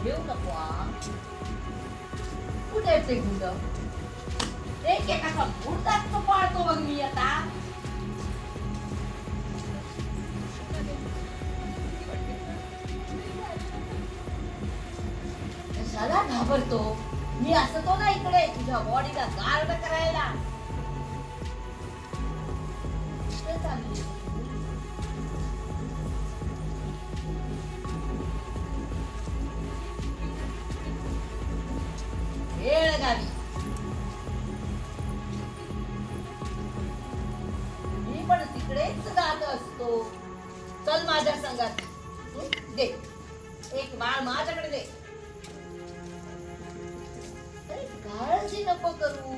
घेऊ नको कुठे ते गुंड एक एकाचा गुंडाच तो पाळतो बघ मी आता कशाला घाबरतो मी असतो ना इकडे तुझ्या बॉडीला गार्ड करायला मी पण तिकडेच जात असतो चल माझ्या संगात दे एक बाळ माझ्याकडे दे काळजी नको करू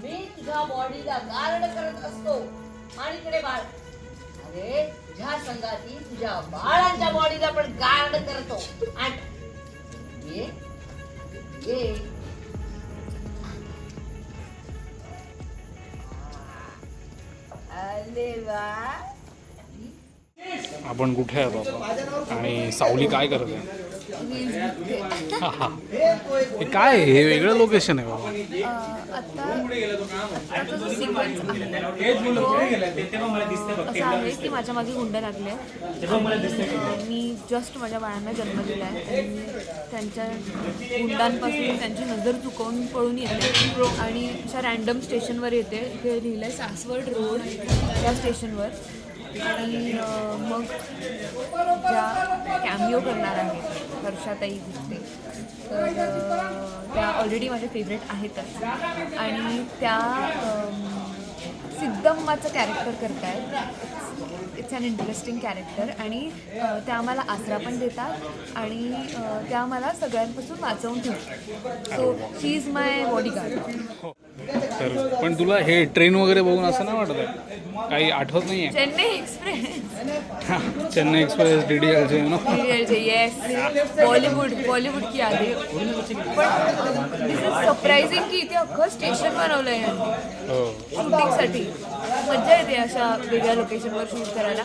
मी तुझ्या बॉडीला गार्ड करत असतो आणि इकडे बाळ अरे तुझ्या संगाती तुझ्या बाळांच्या बॉडीला पण गार्ड करतो आणि ये ये आपण कुठे आहे बाबा आणि सावली काय करत आहे हे काय हे वेगळं लोकेशन आहे बाबा असं आहे की माझ्या मागे गुंड लागले मी जस्ट माझ्या बाळांना जन्म दिला आहे त्यांच्या गुंडांपासून त्यांची नजर चुकवून पळून येते आणि अशा रँडम स्टेशनवर येते इथे लिहिलं आहे सासवड रोड त्या स्टेशनवर आणि मग ज्या कॅमिओ करणार आहेत हर्षाताई गुप्ते तर त्या ऑलरेडी माझ्या फेवरेट आहेतच आणि त्या सिद्धम्माचं कॅरेक्टर करतायत इट्स अन इंटरेस्टिंग कॅरेक्टर आणि त्या आम्हाला आसरा पण देतात आणि त्या आम्हाला सगळ्यांपासून वाचवून ठेवतात so she is my bodyguard तर पण तुला हे ट्रेन वगैरे बघून असं नाही वाटत आहे काही आठवत नाही आहे Chennai Express Chennai Express DDLJ no DDLJ yes Bollywood की आली पण दिस इज सरप्राइजिंग की इथे अख्खं स्टेशन बनवलं आहे हो शूटिंगसाठी मज्जा येते अशा वेगळ्या लोकेशनवर शूट करायला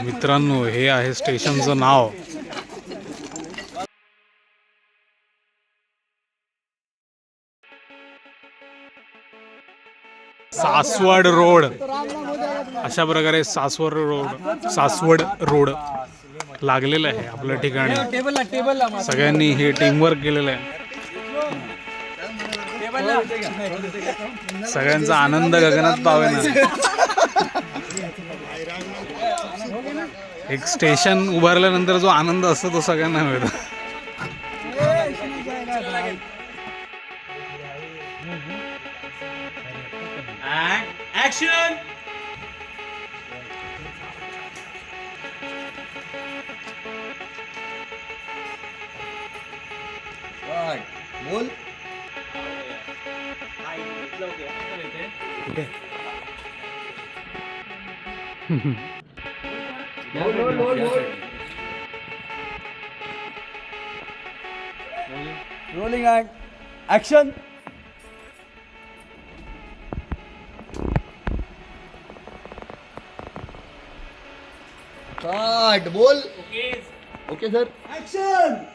मित्रांनो हे आहे स्टेशनचं नाव सासवड रोड अशा प्रकारे सासवड रोड लागलेलं आहे आपल्या ठिकाणी सगळ्यांनी हे टीमवर्क केलेलं आहे सगळ्यांचा आनंद गगनात पावेना एक स्टेशन उभारल्यानंतर जो आनंद असतो तो सगळ्यांना मिळतो Action! Right. बोल. Rolling and action. Start. बोल. Okay sir. Action.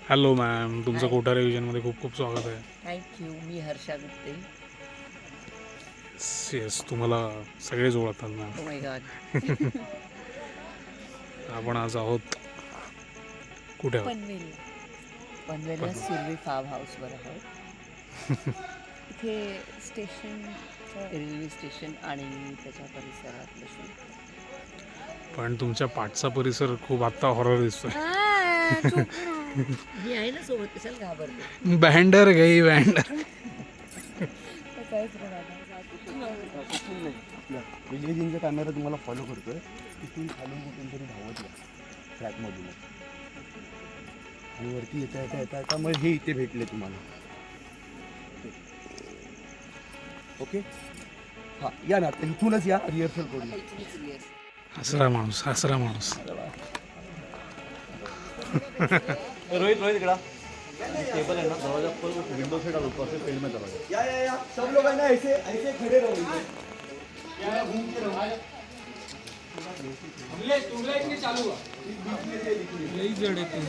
Hello ma'am, तुमचं कोटा रिव्हिजनमध्ये खूप खूप स्वागत आहे. थँक्यू. मी हर्षा गुप्ते. येस, तुम्हाला सगळेच ओळखतात मॅम. Oh my God. आपण आज आहोत कुठे आहोत? पनवेलला सुरवी फार्म हाऊसवर आहोत. इथे स्टेशन रेल्वे स्टेशन आणि त्याच्या परिसरातलं शूट. पण तुमच्या पाठचा परिसर खूप आत्ता हॉरर दिसतोय. मी आहे ना सोबत, कशाला घाबरते. बँडर गई बँडर. विजयजींचा कॅमेरा तुम्हाला फॉलो करतोय, तिथून खालून कुठून तरी धावत या ट्रॅकमधून आणि वरती येता येता येता येता मग हे इथे भेटले तुम्हाला. ओके, हां या ना, आता इथूनच या, रिहर्सल करूया. हसरा माणूस, हसरा माणूस. रोहित इकडा टेबल है ना, दरवाजा खोल, विंडो से डालो, ऊपर से फील्ड में दरवाजा. या सब लोग है ना, ऐसे ऐसे खड़े रहो, पूरा घूम के रहो. ट्यूबलाइट नहीं चालू हुआ, बीच में से दिख रही है. यही जड़ है तू.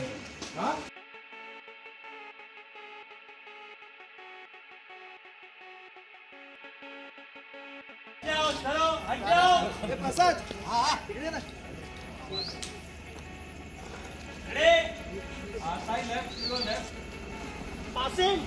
हां चलो हट जाओ. प्रसाद, हां इकडे ना. Ready? Side left, left. Passing.